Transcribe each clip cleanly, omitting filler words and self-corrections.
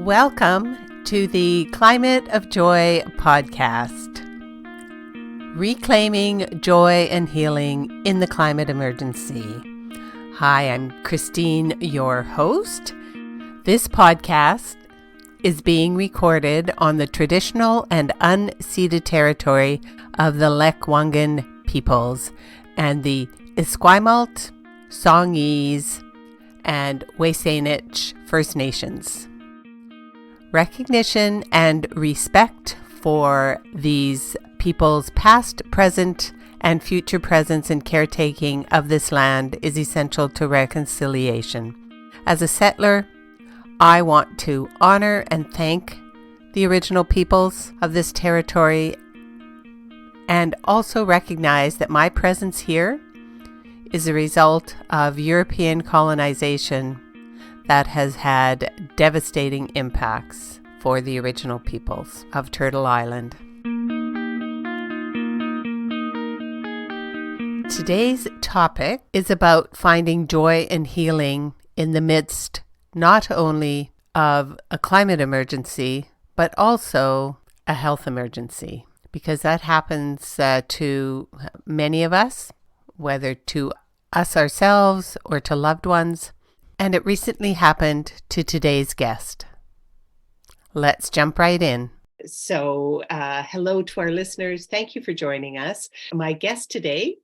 Welcome to the Climate of Joy podcast, reclaiming joy and healing in the climate emergency. Hi, I'm Christine, your host. This podcast is being recorded on the traditional and unceded territory of the Lekwungen peoples and the Esquimalt, Songhees, and Wasanich First Nations. Recognition and respect for these people's past, present, and future presence and caretaking of this land is essential to reconciliation. As a settler, I want to honor and thank the original peoples of this territory and also recognize that my presence here is a result of European colonization that has had devastating impacts for the original peoples of Turtle Island. Today's topic is about finding joy and healing in the midst not only of a climate emergency, but also a health emergency, because that happens to many of us, whether to us ourselves or to loved ones. And it recently happened to today's guest. Let's jump right in. So, hello to our listeners. Thank you for joining us. My guest today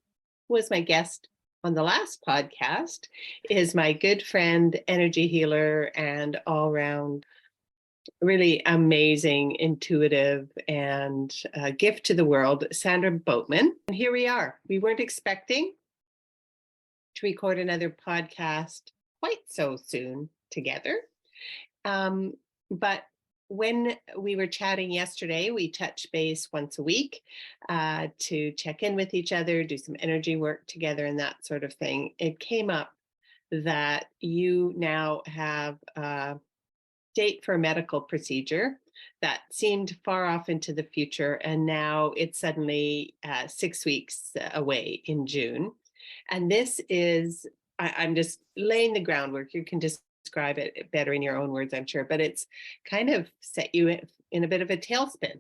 was my guest on the last podcast, is my good friend, energy healer, and all-round really amazing, intuitive, and gift to the world, Sandra Boatman. And here we are. We weren't expecting to record another podcast quite so soon together. But when we were chatting yesterday, we touch base once a week to check in with each other, do some energy work together and that sort of thing. It came up that you now have a date for a medical procedure that seemed far off into the future, and now it's suddenly 6 weeks away in June. And this is I'm just laying the groundwork. You can describe it better in your own words, I'm sure, but it's kind of set you in a bit of a tailspin.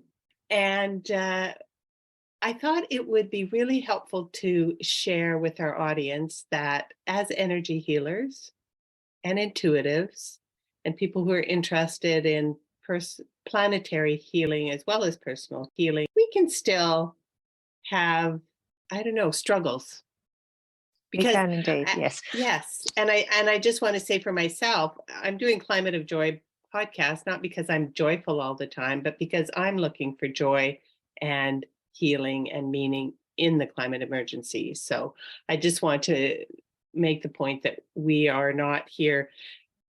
And I thought it would be really helpful to share with our audience that as energy healers and intuitives and people who are interested in planetary healing as well as personal healing, we can still have, struggles. Because, we can indeed, yes. Yes. And I just want to say for myself, I'm doing Climate of Joy podcast, not because I'm joyful all the time, but because I'm looking for joy and healing and meaning in the climate emergency. So I just want to make the point that we are not here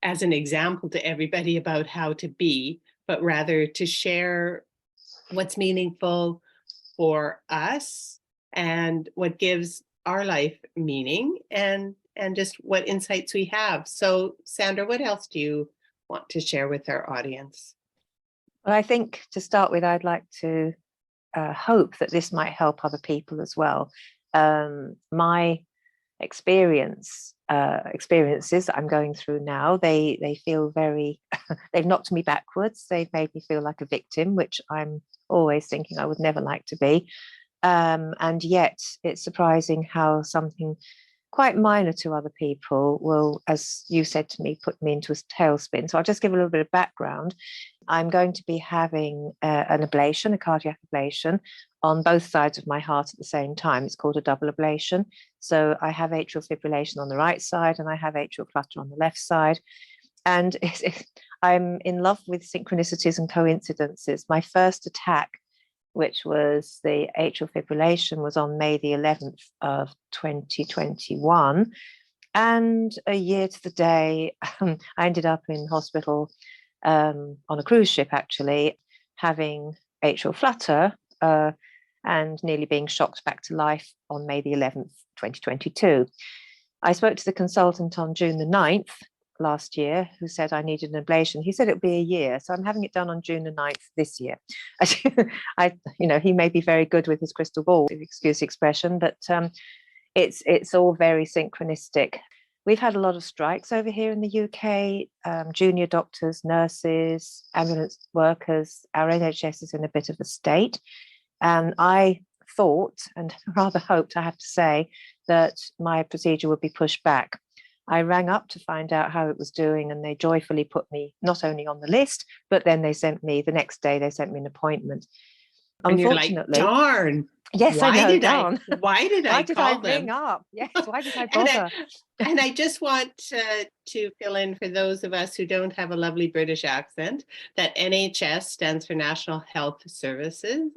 as an example to everybody about how to be, but rather to share what's meaningful for us and what gives our life meaning and just what insights we have. So Sandra, what else do you want to share with our audience? Well, I think to start with, I'd like to hope that this might help other people as well. My experiences that I'm going through now, they feel very, they've knocked me backwards. They've made me feel like a victim, which I'm always thinking I would never like to be. And yet it's surprising how something quite minor to other people will, as you said to me, put me into a tailspin. So I'll just give a little bit of background. I'm going to be having an ablation, a cardiac ablation, on both sides of my heart at the same time. It's called a double ablation. So I have atrial fibrillation on the right side and I have atrial flutter on the left side. And I'm in love with synchronicities and coincidences. My first attack, which was the atrial fibrillation, was on May the 11th of 2021. And a year to the day, I ended up in hospital on a cruise ship, actually, having atrial flutter and nearly being shocked back to life on May the 11th, 2022. I spoke to the consultant on June the 9th last year, who said I needed an ablation. He said it would be a year, so I'm having it done on June the 9th this year. He may be very good with his crystal ball, excuse the expression, but it's all very synchronistic. We've had a lot of strikes over here in the UK, junior doctors, nurses, ambulance workers. Our NHS is in a bit of a state. And I thought, and rather hoped, I have to say, that my procedure would be pushed back. I rang up to find out how it was doing, and they joyfully put me not only on the list, but then they sent me, the next day, they sent me an appointment. And you're like, Unfortunately, darn. yes, I know, darn. Why did Why I did I call ring them? up? Yes, why did I And bother? and I just want to fill in for those of us who don't have a lovely British accent that NHS stands for National Health Services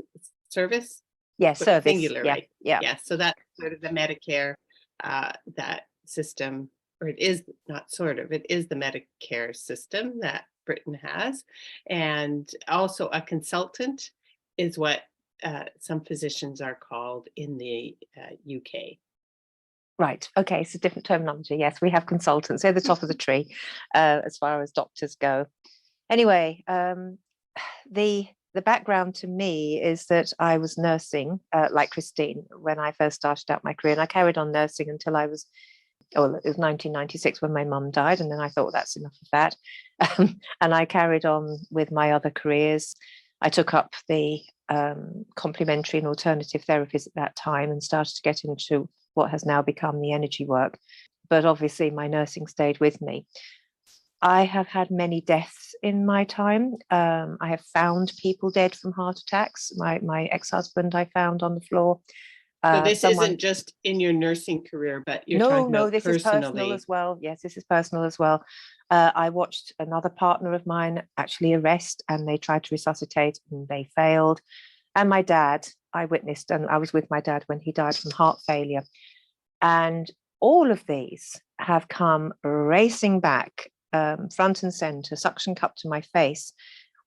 Service. Yes, service. Singular, Yeah, right? yeah. Yeah. So that's sort of the Medicare, that system, or it is not sort of, it is the Medicare system that Britain has. And also a consultant is what some physicians are called in the UK. Right. Okay. So different terminology. Yes, we have consultants. They're the top of the tree as far as doctors go. Anyway, the background to me is that I was nursing, like Christine, when I first started out my career, and I carried on nursing until I was, well, it was 1996 when my mum died, and then I thought, well, that's enough of that. And I carried on with my other careers. I took up the complementary and alternative therapies at that time and started to get into what has now become the energy work. But obviously, my nursing stayed with me. I have had many deaths in my time. I have found people dead from heart attacks. My ex-husband I found on the floor. So this isn't just in your nursing career, but you're talking about this is personal personally. as well. Yes, this is personal as well. I watched another partner of mine actually arrest, and they tried to resuscitate and they failed. And my dad, I witnessed, and I was with my dad when he died from heart failure. And all of these have come racing back, front and center, suction cup to my face,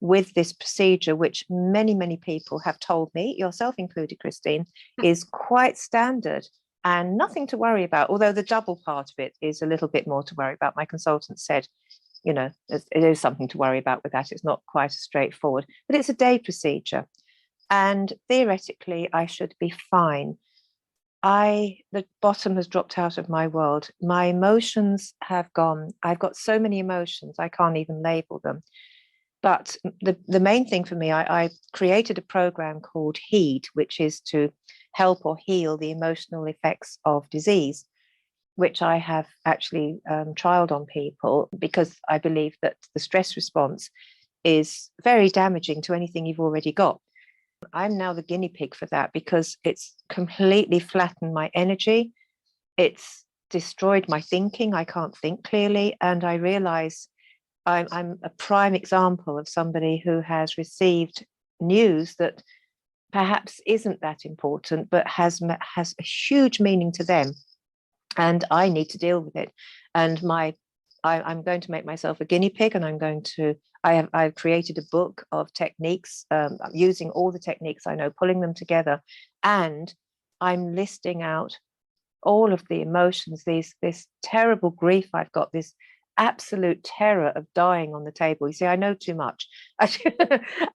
with this procedure, which many, many people have told me, yourself included, Christine, is quite standard and nothing to worry about. Although the double part of it is a little bit more to worry about. My consultant said, you know, it is something to worry about with that. It's not quite as straightforward, but it's a day procedure. And theoretically, I should be fine. The bottom has dropped out of my world. My emotions have gone. I've got so many emotions, I can't even label them. But the main thing for me, I created a program called HEED, which is to help or heal the emotional effects of disease, which I have actually trialed on people, because I believe that the stress response is very damaging to anything you've already got. I'm now the guinea pig for that, because it's completely flattened my energy. It's destroyed my thinking. I can't think clearly. And I realize I'm a prime example of somebody who has received news that perhaps isn't that important, but has a huge meaning to them. And I need to deal with it. And I'm going to make myself a guinea pig, and I've created a book of techniques, using all the techniques I know, pulling them together, and I'm listing out all of the emotions, this terrible grief I've got, this absolute terror of dying on the table. You see, I know too much.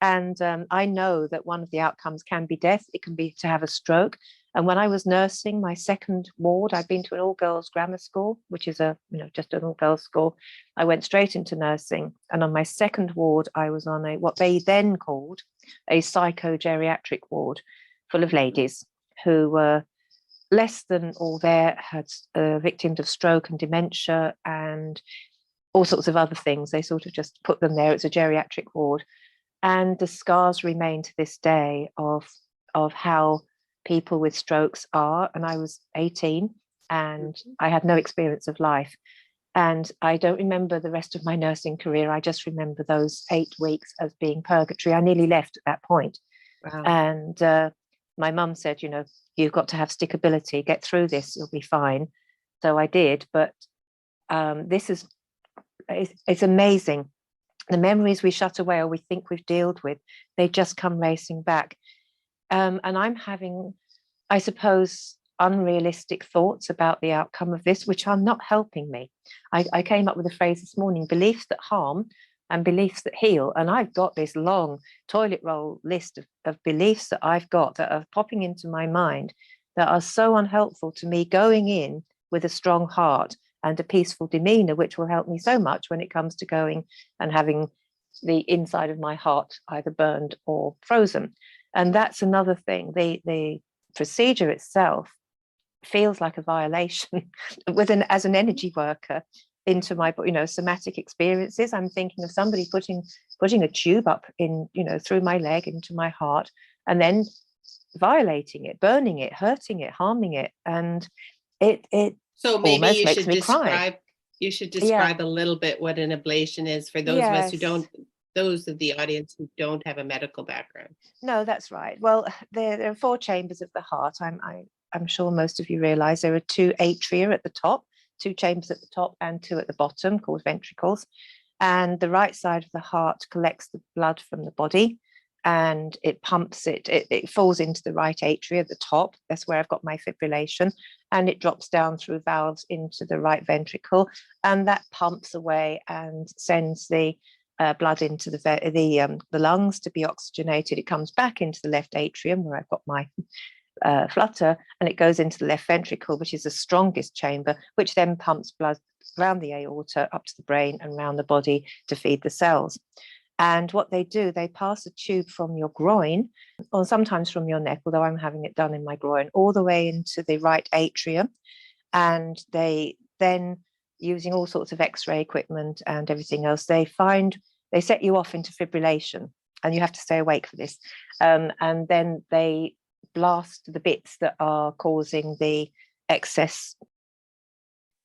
And I know that one of the outcomes can be death. It can be to have a stroke. And when I was nursing my second ward, I'd been to an all-girls grammar school, which is just an all-girls school. I went straight into nursing. And on my second ward, I was on what they then called a psychogeriatric ward, full of ladies who were less than all there, had victims of stroke and dementia and all sorts of other things. They sort of just put them there. It's a geriatric ward. And the scars remain to this day of how people with strokes are. And I was 18 and I had no experience of life. And I don't remember the rest of my nursing career. I just remember those 8 weeks as being purgatory. I nearly left at that point. Wow. And my mum said, you've got to have stickability, get through this, you'll be fine. So I did. But it's amazing. The memories we shut away or we think we've dealt with, they just come racing back. And I'm having, I suppose, unrealistic thoughts about the outcome of this, which are not helping me. I came up with a phrase this morning: beliefs that harm and beliefs that heal. And I've got this long toilet roll list of beliefs that I've got that are popping into my mind that are so unhelpful to me, going in with a strong heart and a peaceful demeanor, which will help me so much when it comes to going and having the inside of my heart either burned or frozen. And that's another thing. The procedure itself feels like a violation as an energy worker into my, somatic experiences. I'm thinking of somebody putting a tube up in, through my leg into my heart, and then violating it, burning it, hurting it, harming it, and it so maybe almost you makes should me cry. describe a little bit what an ablation is for those of us who don't, those of the audience who don't have a medical background. No, that's right. Well, there are 4 chambers of the heart. I'm sure most of you realize there are 2 atria at the top, 2 chambers at the top and 2 at the bottom, called ventricles. And the right side of the heart collects the blood from the body, and it pumps it falls into the right atria at the top. That's where I've got my fibrillation, and it drops down through valves into the right ventricle, and that pumps away and sends the blood into the lungs to be oxygenated. It comes back into the left atrium where I've got my flutter, and it goes into the left ventricle, which is the strongest chamber, which then pumps blood around the aorta up to the brain and around the body to feed the cells. And what they do, they pass a tube from your groin, or sometimes from your neck, although I'm having it done in my groin, all the way into the right atrium. And they then, using all sorts of X-ray equipment and everything else, they set you off into fibrillation, and you have to stay awake for this. And then they blast the bits that are causing the excess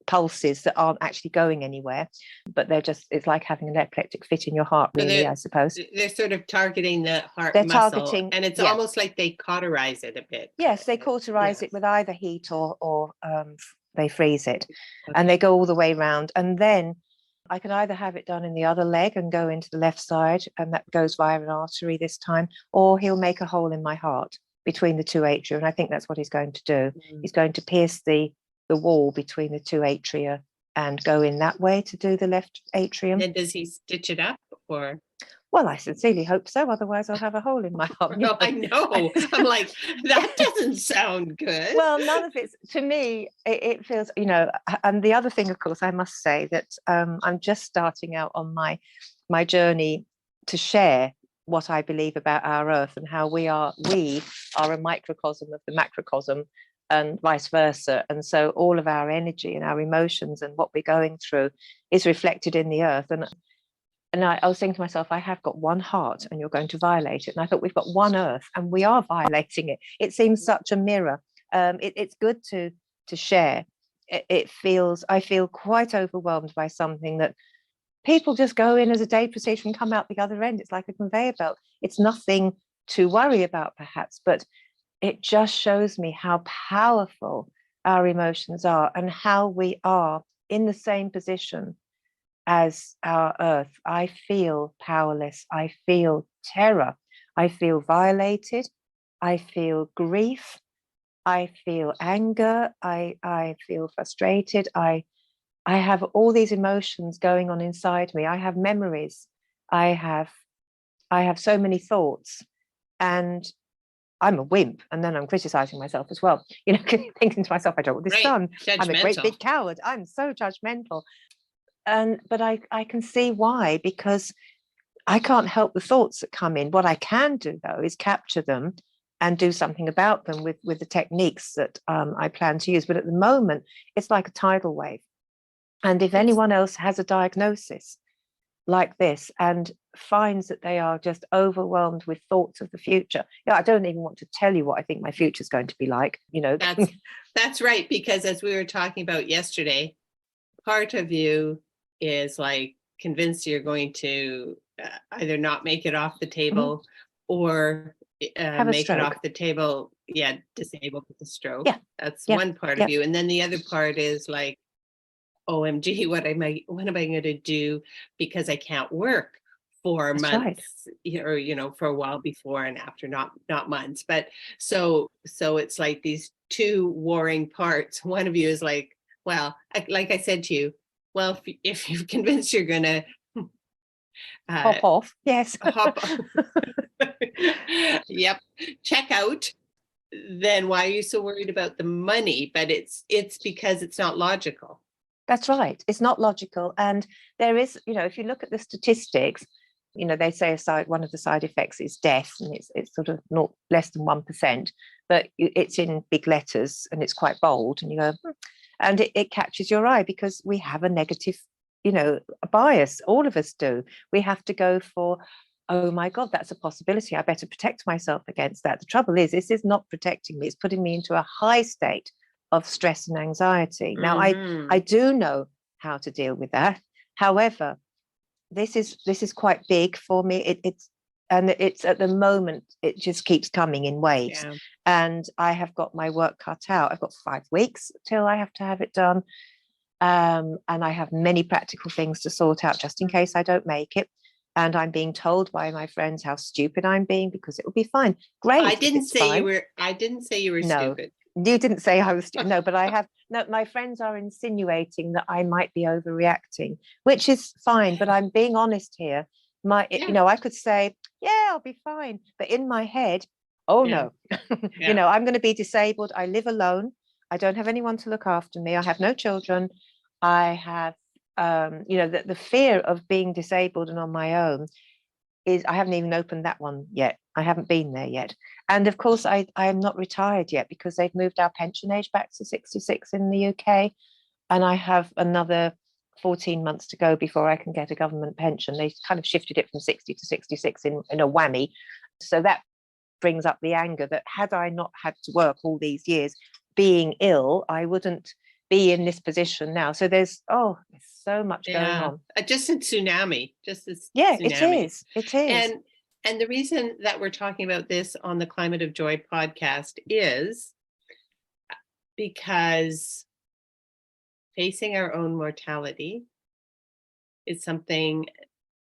pulses that aren't actually going anywhere, but it's like having an epileptic fit in your heart, really, I suppose. They're sort of targeting the heart they're muscle, targeting, and it's almost like they cauterize it a bit. Yes, they cauterize it with either heat or they freeze it. Okay. And they go all the way around. And then I can either have it done in the other leg and go into the left side, and that goes via an artery this time, or he'll make a hole in my heart between the 2 atria, and I think that's what he's going to do. He's going to pierce the wall between the 2 atria and go in that way to do the left atrium. And does he stitch it up, or? Well, I sincerely hope so. Otherwise, I'll have a hole in my heart. Well, I know. I'm like, that doesn't sound good. Well, none of it. To me, it feels, and the other thing, of course, I must say that I'm just starting out on my journey to share what I believe about our Earth and how we are a microcosm of the macrocosm, and vice versa. And so all of our energy and our emotions and what we're going through is reflected in the Earth. And I was thinking to myself, I have got one heart and you're going to violate it. And I thought, we've got one Earth and we are violating it. It seems such a mirror. It's good to share. I feel quite overwhelmed by something that people just go in as a day procedure and come out the other end. It's like a conveyor belt. It's nothing to worry about, perhaps, but it just shows me how powerful our emotions are and how we are in the same position as our Earth. I feel powerless. I feel terror. I feel violated. I feel grief. I feel anger. I feel frustrated. I have all these emotions going on inside me. I have memories. I have so many thoughts, and I'm a wimp, and then I'm criticizing myself as well. Thinking to myself, I don't want this done. I'm a great big coward. I'm so judgmental. But I can see why, because I can't help the thoughts that come in. What I can do, though, is capture them and do something about them with the techniques that I plan to use. But at the moment, it's like a tidal wave. And if anyone else has a diagnosis like this and finds that they are just overwhelmed with thoughts of the future, I don't even want to tell you what I think my future is going to be like. That's right, because as we were talking about yesterday, part of you is like convinced you're going to either not make it off the table or make it off the table, disabled with a stroke. That's one part of you. And then the other part is like, OMG, what am I going to do, because I can't work for months, or for a while before and after, not months. But so it's like these two warring parts. One of you is like, well, like I said to you, well, if you're convinced you're going to hop off, yes, hop off. Yep, check out, then why are you so worried about the money? But it's because it's not logical. That's right. It's not logical. And there is, if you look at the statistics, they say one of the side effects is death, and it's sort of not less than 1%, but it's in big letters and it's quite bold, and you go, and it catches your eye because we have a negative, a bias. All of us do. We have to go for, oh my God, that's a possibility. I better protect myself against that. The trouble is, this is not protecting me. It's putting me into a high state of stress and anxiety. Now, I do know how to deal with that. However, this is quite big for me. It's at the moment, it just keeps coming in waves. Yeah. And I have got my work cut out. I've got 5 weeks till I have to have it done. And I have many practical things to sort out just in case I don't make it. And I'm being told by my friends how stupid I'm being because it will be fine. Great. I didn't say you were No. stupid. You didn't say I was no, but I have no. My friends are insinuating that I might be overreacting, which is fine. But I'm being honest here. I could say, yeah, I'll be fine, but in my head, oh no, I'm going to be disabled. I live alone. I don't have anyone to look after me. I have no children. I have, the fear of being disabled and on my own is, I haven't even opened that one yet. I haven't been there yet. And of course, I am not retired yet because they've moved our pension age back to 66 in the UK. And I have another 14 months to go before I can get a government pension. They kind of shifted it from 60 to 66 in a whammy. So that brings up the anger that had I not had to work all these years being ill, I wouldn't be in this position now. So there's so much going on. Just a tsunami. Yeah, tsunami. It is. And the reason that we're talking about this on the Climate of Joy podcast is because facing our own mortality is something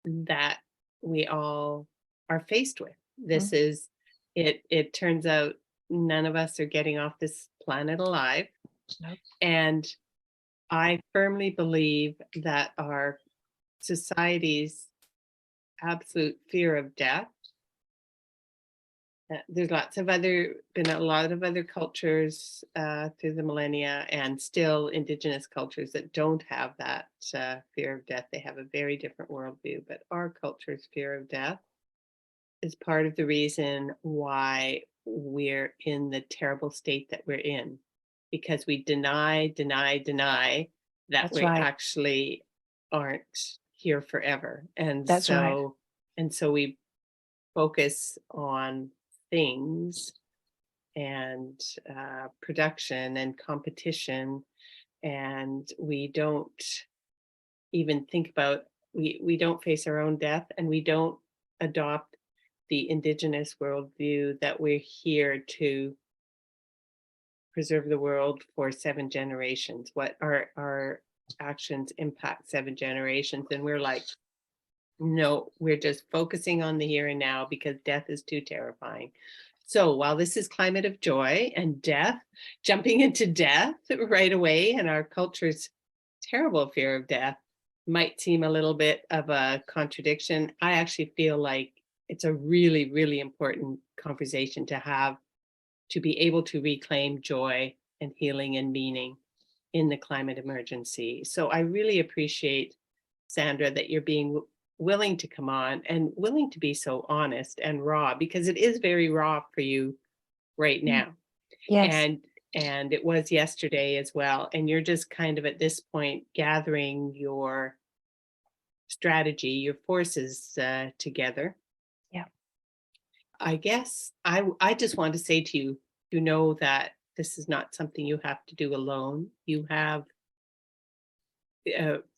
that we all are faced with. This is it turns out none of us are getting off this planet alive. Nope. And I firmly believe that our society's absolute fear of death. There's been a lot of other cultures through the millennia, and still indigenous cultures that don't have that fear of death. They have a very different worldview, but our culture's fear of death is part of the reason why we're in the terrible state that we're in, because we deny that we actually aren't here forever. And so we focus on things and production and competition, and we don't even think about, we don't face our own death, and we don't adopt the indigenous worldview that we're here to preserve the world for 7 generations. What our actions impact 7 generations, and we're like, no, we're just focusing on the here and now because death is too terrifying. So while this is Climate of Joy and death, jumping into death right away, and our culture's terrible fear of death might seem a little bit of a contradiction, I actually feel like it's a really, really important conversation to have, to be able to reclaim joy and healing and meaning in the climate emergency. So I really appreciate, Sandra, that you're being willing to come on and willing to be so honest and raw, because it is very raw for you right now. Yes. And it was yesterday as well. And you're just kind of at this point gathering your strategy, your forces together. Yeah. I guess I just want to say to you, you know that this is not something you have to do alone. You have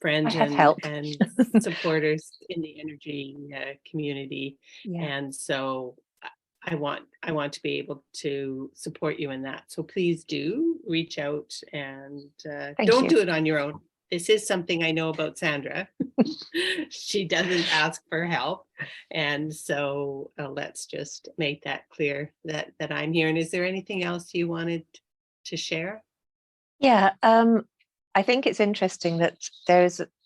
friends and supporters in the energy community. Yeah. And so I want to be able to support you in that. So please do reach out, and don't do it on your own. This is something I know about Sandra. She doesn't ask for help. And so let's just make that clear that I'm here. And is there anything else you wanted to share? Yeah, I think it's interesting that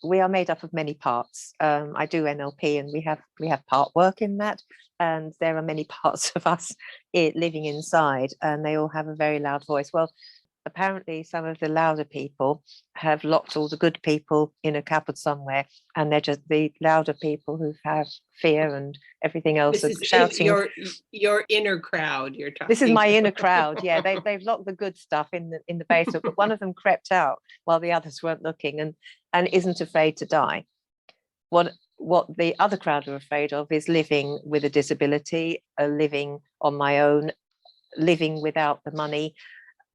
we are made up of many parts. I do NLP, and we have part work in that, and there are many parts of us living inside, and they all have a very loud voice. Well, apparently some of the louder people have locked all the good people in a cupboard somewhere, and they're just the louder people who have fear and everything else This are is shouting. your inner crowd you're talking. This is my inner crowd. Yeah, they've locked the good stuff in the basement, but one of them crept out while the others weren't looking, and isn't afraid to die. What the other crowd are afraid of is living with a disability, living on my own, living without the money.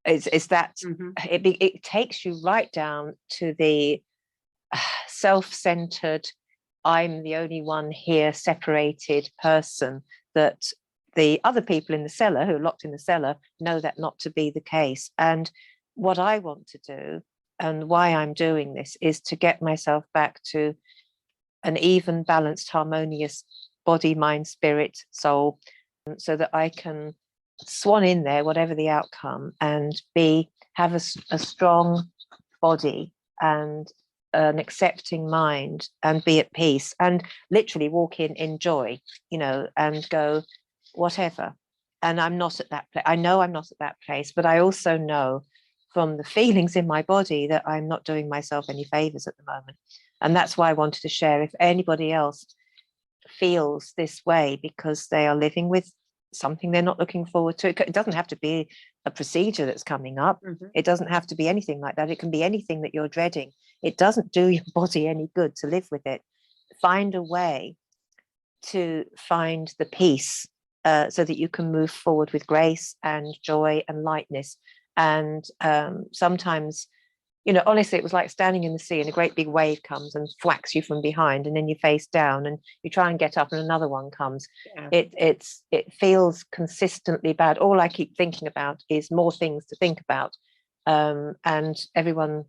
Is that it takes you right down to the self-centered, I'm the only one here, separated person, that the other people in the cellar who are locked in the cellar know that not to be the case. And what I want to do, and why I'm doing this, is to get myself back to an even, balanced, harmonious body, mind, spirit, soul, so that I can swan in there, whatever the outcome, and have a strong body and an accepting mind, and be at peace, and literally walk in joy, and go whatever. And I'm not at that place. I know I'm not at that place, but I also know from the feelings in my body that I'm not doing myself any favors at the moment. And that's why I wanted to share. If anybody else feels this way because they are living with something they're not looking forward to, it doesn't have to be a procedure that's coming up. It doesn't have to be anything like that. It can be anything that you're dreading. It doesn't do your body any good to live with it. Find a way to find the peace, so that you can move forward with grace and joy and lightness. And sometimes, honestly, it was like standing in the sea and a great big wave comes and thwacks you from behind, and then you face down and you try and get up and another one comes. Yeah. It feels consistently bad. All I keep thinking about is more things to think about. And everyone,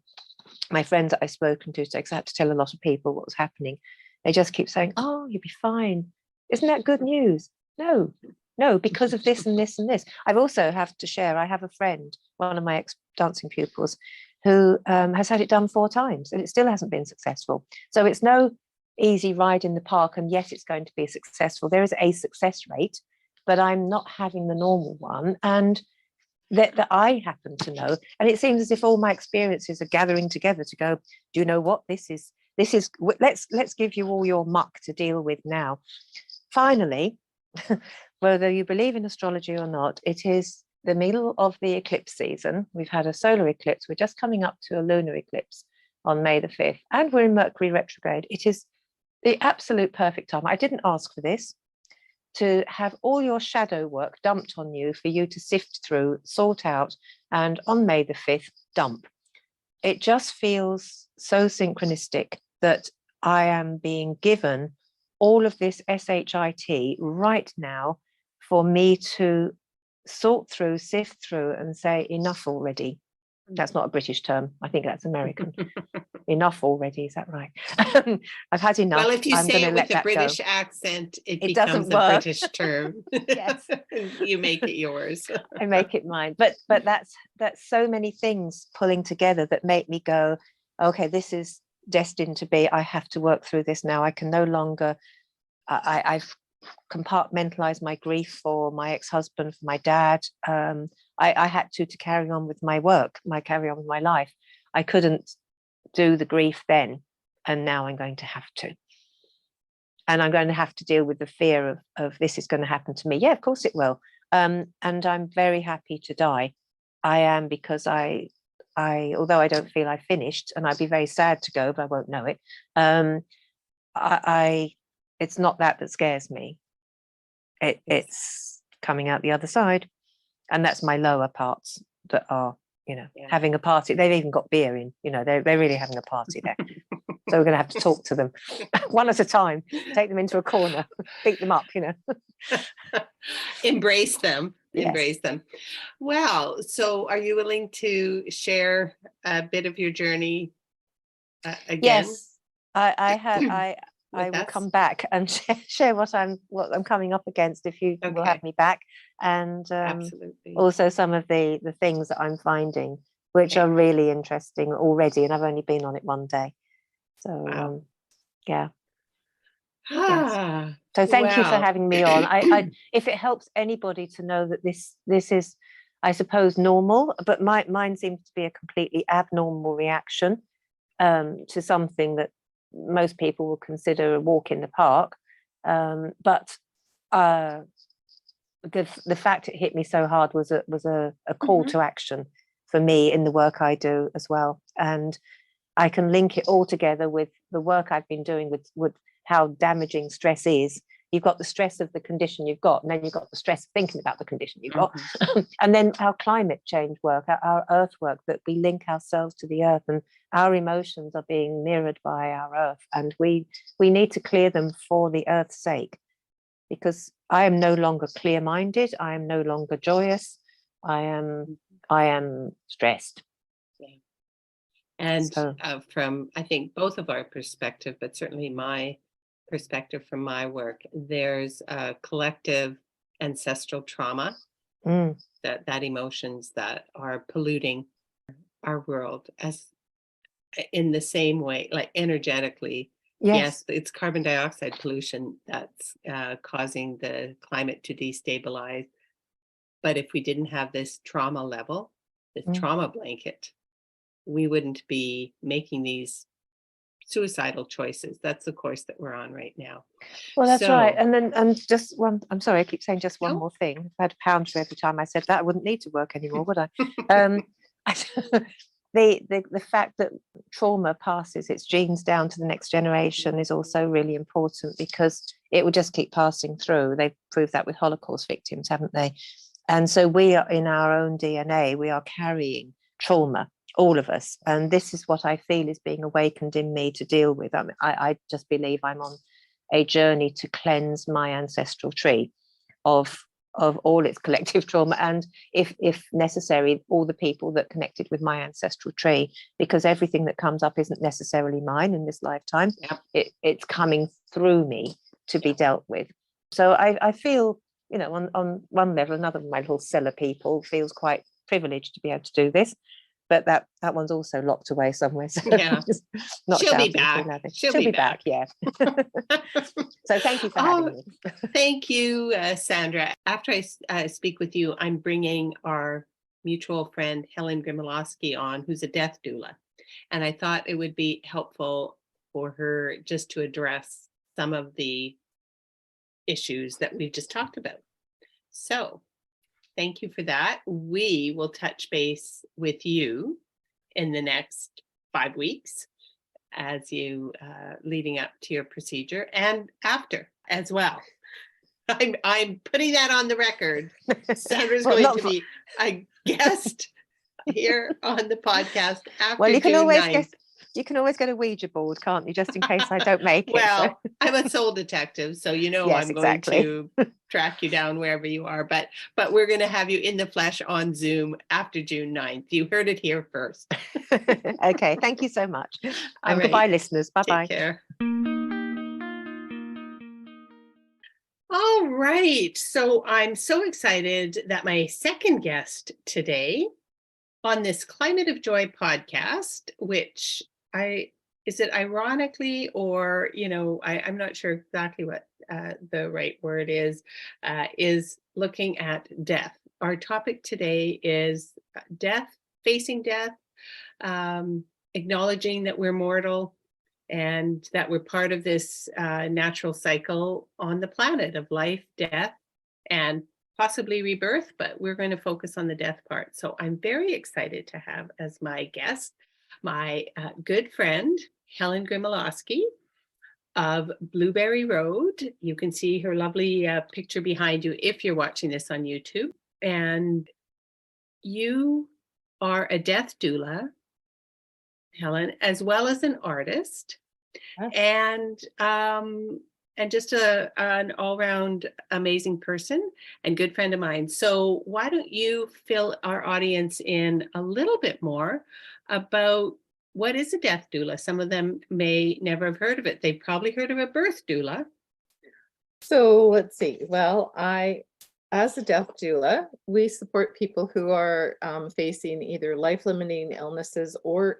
my friends that I've spoken to, because I had to tell a lot of people what was happening, they just keep saying, oh, you'll be fine. Isn't that good news? No, because of this and this and this. I've also have to share, I have a friend, one of my ex-dancing pupils, who has had it done 4 times and it still hasn't been successful. So it's no easy ride in the park, and yes, it's going to be successful. There is a success rate, but I'm not having the normal one, and that I happen to know. And it seems as if all my experiences are gathering together to go, do you know what? This is let's give you all your muck to deal with now. Finally, whether you believe in astrology or not, it is the middle of the eclipse season. We've had a solar eclipse. We're just coming up to a lunar eclipse on May the 5th, and we're in Mercury retrograde. It is the absolute perfect time. I didn't ask for this, to have all your shadow work dumped on you for you to sift through, sort out, and on May the 5th, dump. It just feels so synchronistic that I am being given all of this SHIT right now for me to sort through, sift through, and say, enough already. That's not a British term. I think that's American. Enough already. Is that right? I've had enough. Well, if you say it with a British accent, it becomes a British term. Yes. You make it yours. I make it mine. But that's so many things pulling together that make me go, okay, this is destined to be. I have to work through this now. I can no longer. I've compartmentalized my grief for my ex-husband, for my dad. I had to carry on with my work, carry on with my life. I couldn't do the grief then, and now I'm going to have to. And I'm going to have to deal with the fear of this is going to happen to me. Yeah, of course it will. And I'm very happy to die. I am, because I although I don't feel I finished, and I'd be very sad to go, but I won't know it. It's not that scares me. It's coming out the other side. And that's my lower parts that are, having a party. They've even got beer in, they're really having a party there. So we're going to have to talk to them one at a time, take them into a corner, beat them up, Embrace them. Yes. Embrace them. Well, so are you willing to share a bit of your journey again? Yes, I will come back and share what I'm coming up against, if you will have me back, and absolutely. Also some of the things that I'm finding, which are really interesting already, and I've only been on it one day. So wow. Yeah. Yes. So thank you for having me on. I if it helps anybody to know that this is I suppose, normal, but mine seems to be a completely abnormal reaction to something that most people will consider a walk in the park. But the fact it hit me so hard was a call to action for me in the work I do as well. And I can link it all together with the work I've been doing with how damaging stress is. You've got the stress of the condition you've got, and then you've got the stress of thinking about the condition you've got. And then our climate change work, our earth work, that we link ourselves to the earth, and our emotions are being mirrored by our earth. And we need to clear them for the earth's sake, because I am no longer clear-minded. I am no longer joyous. I am stressed. And from, I think, both of our perspective, but certainly my perspective from my work, there's a collective ancestral trauma, that emotions that are polluting our world, as in the same way, like energetically. Yes, it's carbon dioxide pollution that's causing the climate to destabilize. But if we didn't have this trauma level, this trauma blanket, we wouldn't be making these suicidal choices. That's the course that we're on right now. Well, that's right. And then, just one, I'm sorry, I keep saying just one more thing. If I had a pound for every time I said that, I wouldn't need to work anymore, would I? The fact that trauma passes its genes down to the next generation is also really important, because it will just keep passing through. They've proved that with Holocaust victims, haven't they? And so we are, in our own DNA, we are carrying trauma, all of us. And this is what I feel is being awakened in me to deal with. I just believe I'm on a journey to cleanse my ancestral tree of all its collective trauma, and if necessary, all the people that connected with my ancestral tree, because everything that comes up isn't necessarily mine in this lifetime. It's coming through me to be dealt with. So I feel, on one level, another of my little cellar people feels quite privileged to be able to do this, but that one's also locked away somewhere. So not she'll be back. She'll be back. Yeah. So thank you for having me. Thank you, Sandra. After I speak with you, I'm bringing our mutual friend Helen Grymaloski on, who's a death doula, and I thought it would be helpful for her just to address some of the issues that we've just talked about. So thank you for that. We will touch base with you in the next 5 weeks as you leading up to your procedure, and after as well. I'm putting that on the record. Sandra's going to be a guest here on the podcast after June 9th. You can always get a Ouija board, can't you, just in case I don't make it. Well, so. I'm a soul detective, so yes, I'm going to track you down wherever you are. But we're going to have you in the flesh on Zoom after June 9th. You heard it here first. Okay, thank you so much. And goodbye, listeners. Bye-bye. Take care. All right. So I'm so excited that my second guest today on this Climate of Joy podcast, which is it ironically, or, I'm not sure exactly what the right word is looking at death. Our topic today is death, facing death, acknowledging that we're mortal and that we're part of this natural cycle on the planet of life, death, and possibly rebirth, but we're going to focus on the death part. So I'm very excited to have as my guest my good friend, Helen Grymaloski of Blueberry Road. You can see her lovely picture behind you if you're watching this on YouTube. And you are a death doula, Helen, as well as an artist, and just an all-round amazing person and good friend of mine. So why don't you fill our audience in a little bit more about what is a death doula? Some of them may never have heard of it. They've probably heard of a birth doula. So let's see. Well, as a death doula, we support people who are facing either life-limiting illnesses or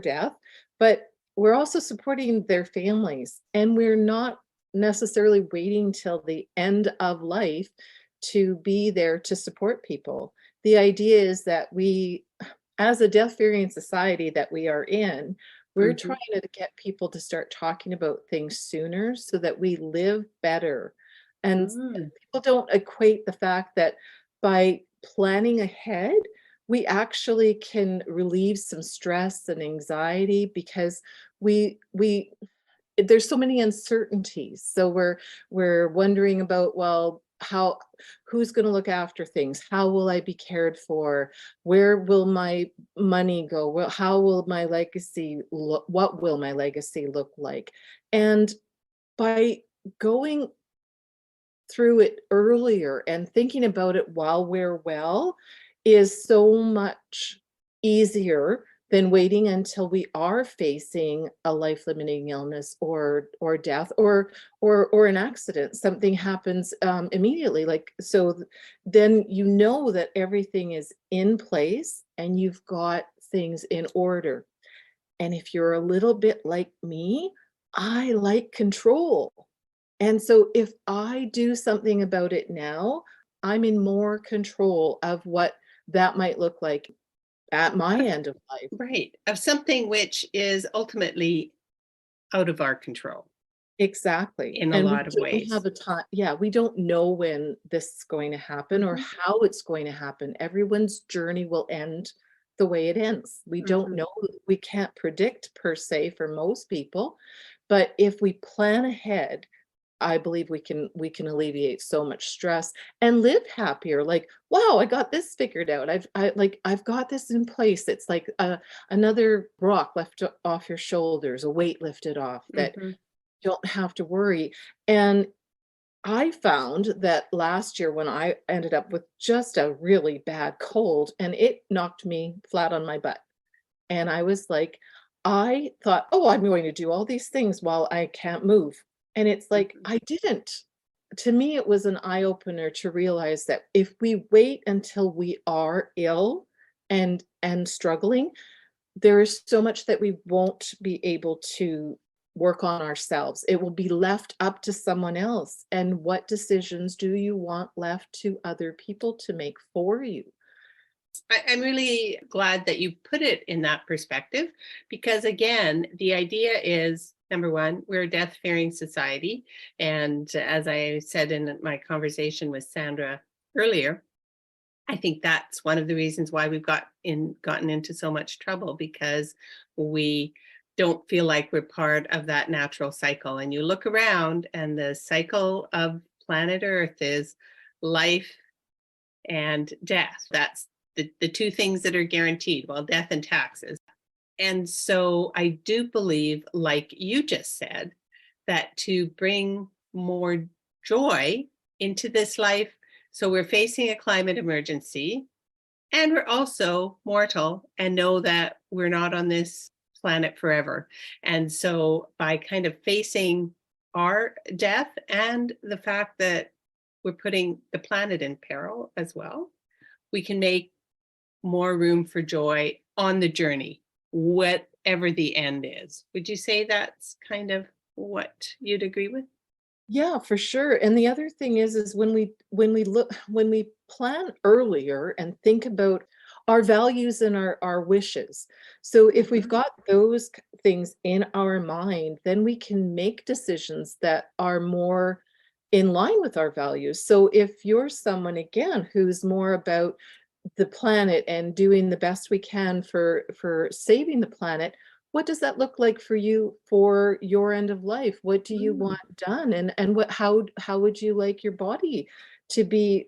death, but we're also supporting their families, and we're not necessarily waiting till the end of life to be there to support people. The idea is that we, as a death-fearing society that we are in, we're Mhm. trying to get people to start talking about things sooner so that we live better. And Mm. people don't equate the fact that by planning ahead, we actually can relieve some stress and anxiety because we there's so many uncertainties. So we're wondering about, well, how who's going to look after things? How will I be cared for? Where will my money go? Well, how will my legacy look? What will my legacy look like? And by going through it earlier and thinking about it while we're well is so much easier than waiting until we are facing a life-limiting illness or death or an accident. Something happens immediately, like so. Then you know that everything is in place and you've got things in order. And if you're a little bit like me, I like control. And so if I do something about it now, I'm in more control of what that might look like at my end of life. Right. Of something which is ultimately out of our control Exactly. in a And we lot of don't ways. have a time. Yeah, we don't know when this is going to happen or Mhm. how it's going to happen. Everyone's journey will end the way it ends. We don't Mhm. know. We can't predict per se for most people. But if we plan ahead, I believe we can alleviate so much stress and live happier. Like, wow, I got this figured out. I've got this in place. It's like another rock left off your shoulders, a weight lifted off that Mhm. you don't have to worry. And I found that last year when I ended up with just a really bad cold and it knocked me flat on my butt. And I was like, I thought, oh, I'm going to do all these things while I can't move. And it's like, Mhm. I didn't. To me, it was an eye opener to realize that if we wait until we are ill and struggling, there is so much that we won't be able to work on ourselves. It will be left up to someone else. And what decisions do you want left to other people to make for you? I'm really glad that you put it in that perspective because, again, the idea is number one, we're a death fearing society. And as I said in my conversation with Sandra earlier, I think that's one of the reasons why we've gotten into so much trouble because we don't feel like we're part of that natural cycle. And you look around, and the cycle of planet Earth is life and death. That's the two things that are guaranteed, well, death and taxes. And so I do believe, like you just said, that to bring more joy into this life, so we're facing a climate emergency and we're also mortal and know that we're not on this planet forever. And so by kind of facing our death and the fact that we're putting the planet in peril as well, we can make more room for joy on the journey, whatever the end is. Would you say that's kind of what you'd agree with? Yeah, for sure. And the other thing is when we plan earlier and think about our values and our wishes. So if we've Mhm. got those things in our mind, then we can make decisions that are more in line with our values. So if you're someone again who's more about the planet and doing the best we can for saving the planet, what does that look like for you for your end of life? What do you Mm. want done? And what how would you like your body to be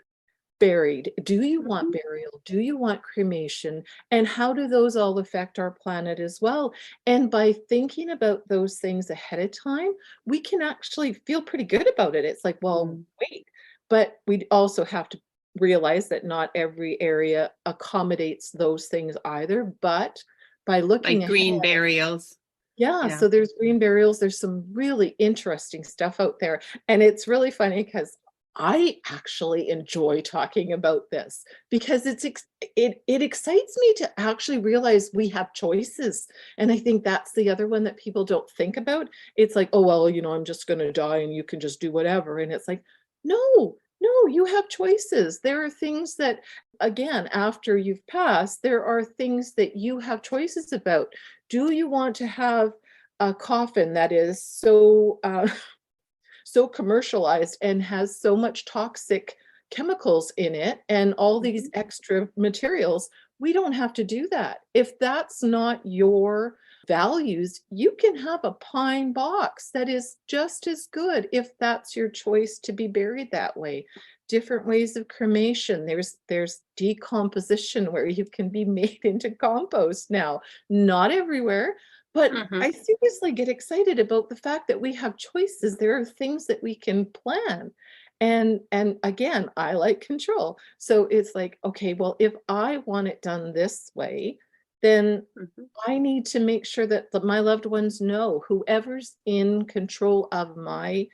buried? Do you want Mhm. burial? Do you want cremation? And how do those all affect our planet as well? And by thinking about those things ahead of time, we can actually feel pretty good about it. It's like, well, Mm. wait, but we also have to realize that not every area accommodates those things either. But by looking Like ahead, green burials. yeah, Yeah. so there's green burials, there's some really interesting stuff out there, and it's really funny because I actually enjoy talking about this because it excites me to actually realize we have choices, and I think that's the other one that people don't think about. It's like, "Oh, well, I'm just gonna die and you can just do whatever," and it's like, "No, No, you have choices. There are things that, again, after you've passed, there are things that you have choices about. Do you want to have a coffin that is so so commercialized and has so much toxic chemicals in it and all these extra materials? We don't have to do that. If that's not your values, you can have a pine box that is just as good if that's your choice to be buried that way. Different ways of cremation. There's decomposition where you can be made into compost now. Not everywhere, but Mhm. I seriously get excited about the fact that we have choices. There are things that we can plan. And again, I like control. So it's like, okay, well, if I want it done this way, then Mhm. I need to make sure that my loved ones know, whoever's in control of my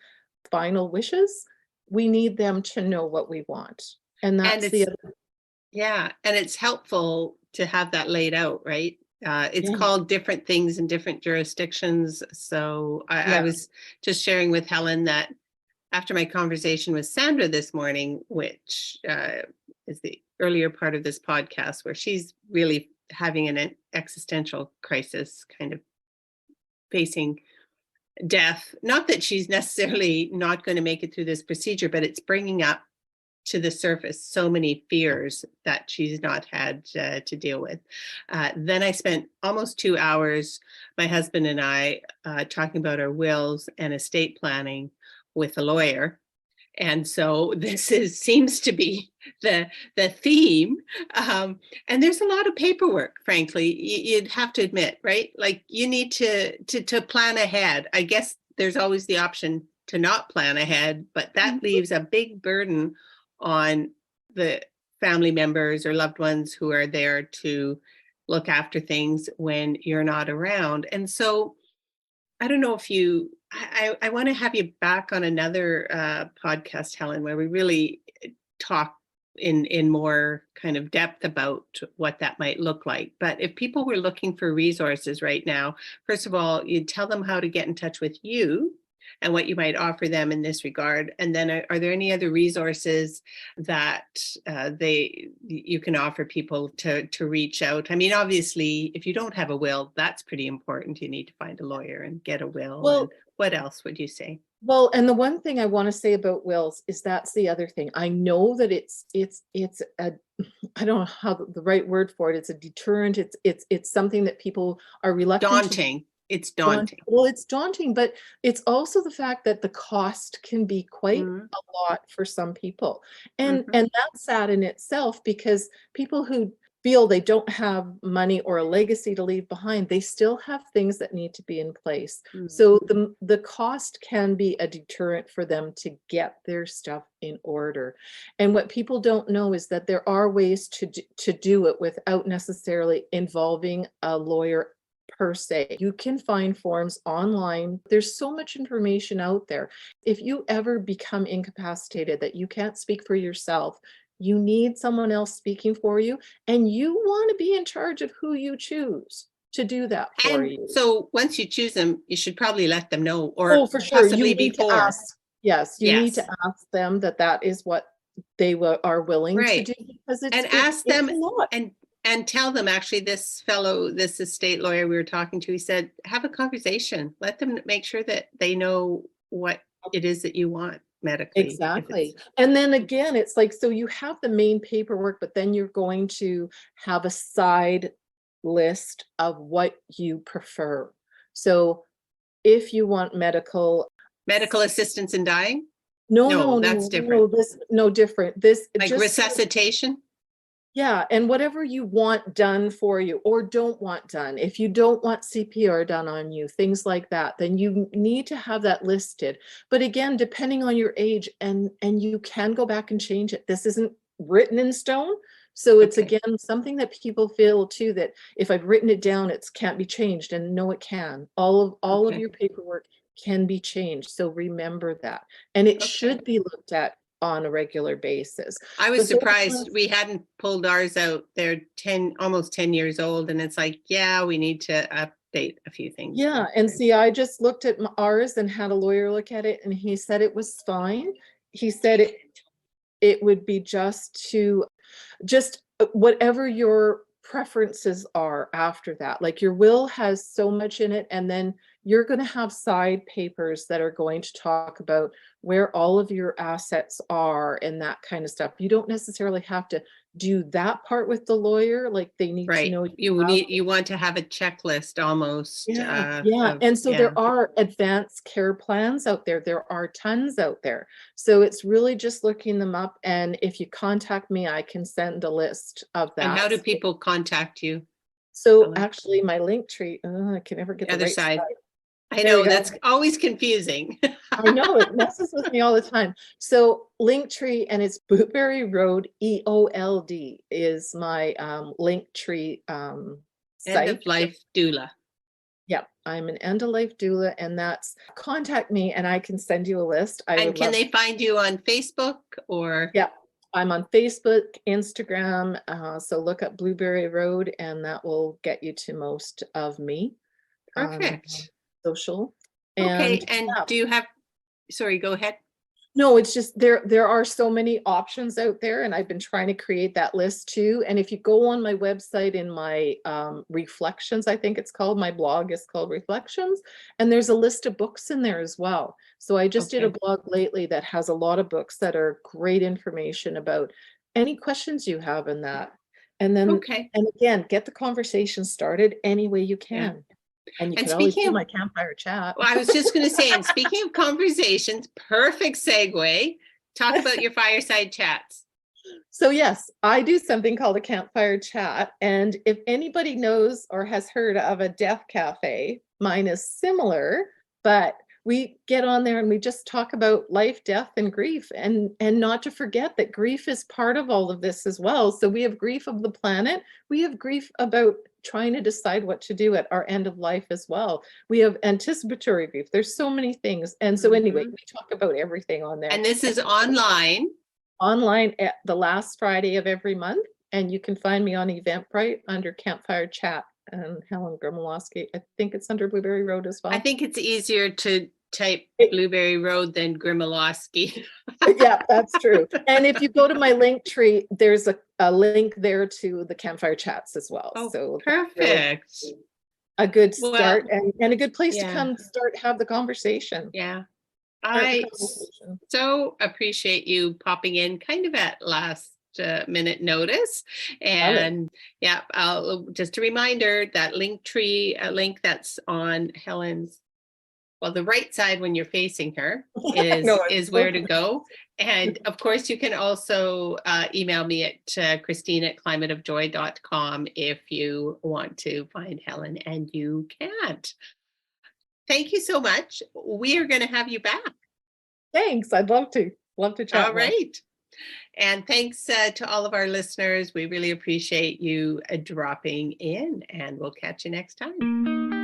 final wishes, we need them to know what we want. And And that's the it's other. Yeah, and it's helpful to have that laid out, right? It's Yeah. called different things in different jurisdictions. So I Yeah. was just sharing with Helen that after my conversation with Sandra this morning, which is the earlier part of this podcast, where she's really having an existential crisis, kind of facing death. Not that she's necessarily not going to make it through this procedure, but it's bringing up to the surface so many fears that she's not had to deal with. Then I spent almost 2 hours, my husband and I, talking about our wills and estate planning with a lawyer. And so this seems to be the theme. And there's a lot of paperwork, frankly, you'd have to admit, right? Like you need to plan ahead. I guess there's always the option to not plan ahead, but that Mhm. leaves a big burden on the family members or loved ones who are there to look after things when you're not around. And so I don't know if I want to have you back on another podcast, Helen, where we really talk in more kind of depth about what that might look like. But if people were looking for resources right now, first of all, you'd tell them how to get in touch with you and what you might offer them in this regard. And then are there any other resources that you can offer people to reach out? I mean, obviously, if you don't have a will, that's pretty important. You need to find a lawyer and get a will. And Well, what else would you say? well, and the one thing I want to say about wills is that's the other thing. I know that it's a I don't know how the right word for it. It's a deterrent. It's something that people are reluctant to Daunting. It's daunting. daunting. Well, it's daunting, but it's also the fact that the cost can be quite Mhm. a lot for some people. And Mhm. and that's sad in itself because people who feel they don't have money or a legacy to leave behind, they still have things that need to be in place. So Mhm. the cost can be a deterrent for them to get their stuff in order. And what people don't know is that there are ways to do it without necessarily involving a lawyer per se. You can find forms online. There's so much information out there. If you ever become incapacitated that you can't speak for yourself, you need someone else speaking for you, and you want to be in charge of who you choose to do that for And you. so once you choose them, you should probably let them know, Oh, or for sure. You possibly need to before. ask. Yes, you need to Yes. ask them that that is what they are willing to Right. do because And ask it's them a lot. and tell them, actually, this estate lawyer we were talking to, he said, have a conversation. Let them make sure that they know what it is that you want medically. If it's Exactly. And then again, it's like, so you have the main paperwork, but then you're going to have a side list of what you prefer. So if you want medical, medical assistance in dying. no, No, no, that's no, different. no, this, no different. This Like just so resuscitation. yeah, and whatever you want done for you or don't want done. If you don't want CPR done on you, things like that, then you need to have that listed. But again, depending on your age, and you can go back and change it. This isn't written in stone. So it's Okay. again something that people feel too, that if I've written it down, it can't be changed. And no, it can. All of Okay. your paperwork can be changed. So remember that. And it Okay. should be looked at on a regular basis. I was But those surprised ones, we hadn't pulled ours out. They're almost 10 years old. And it's like, yeah, we need to update a few things. yeah, and see, I just looked at ours and had a lawyer look at it, and he said it was fine. He said it, it would be just whatever your preferences are after that. Like your will has so much in it, and then you're going to have side papers that are going to talk about where all of your assets are and that kind of stuff. You don't necessarily have to do that part with the lawyer. Like they need to Right. know You want to have a checklist almost. yeah. And so there are advanced care plans out there. There are tons out there. So it's really just looking them up. And if you contact me, I can send a list of that. And how do people contact you? So actually my LinkTree, I can never get the other right side. I There know you go. that's always confusing. I know it messes with me all the time. So LinkTree, and it's Blueberry Road EOLD is my LinkTree End site. of life doula. Yep, I'm an end of life doula, and that's contact me and I can send you a list. And can they find you on Facebook or? Yeah, I'm on Facebook, Instagram. So look up Blueberry Road and that will get you to most of me. Perfect. Social. Okay, and do you have, sorry, go ahead. No, it's just there are so many options out there, and I've been trying to create that list too. And if you go on my website in my reflections, I think it's called, my blog is called Reflections, and there's a list of books in there as well. So I just did a blog lately that has a lot of books that are great information about any questions you have in that. And then, and again, get the conversation started any way you can. Yeah. And you can always do my campfire chat. Well, I was just going to say, and speaking of conversations, perfect segue. Talk about your fireside chats. So yes, I do something called a campfire chat. And if anybody knows or has heard of a death cafe, mine is similar, but we get on there and we just talk about life, death, and grief, and not to forget that grief is part of all of this as well. So we have grief of the planet. We have grief about trying to decide what to do at our end of life as well. We have anticipatory grief. There's so many things. And so anyway, we talk about everything on there. And this is online? Online at the last Friday of every month. And you can find me on Eventbrite under Campfire Chat and Helen Grymaloski. I think it's under Blueberry Road as well. I think it's easier to type Blueberry Road than Grymaloski. Yeah, that's true. And if you go to my LinkTree, there's a link there to the campfire chats as well. Oh, so perfect. A good start, and a good place to come have the conversation. Yeah. I so appreciate you popping in kind of at last minute notice. And I'll just a reminder that LinkTree link that's on Helen's, well, the right side when you're facing her is where to go. And of course, you can also email me at Christine@climateofjoy.com if you want to find Helen and you can't. Thank you so much. We are going to have you back. Thanks. I'd love to chat. All right. And thanks to all of our listeners. We really appreciate you dropping in, and we'll catch you next time.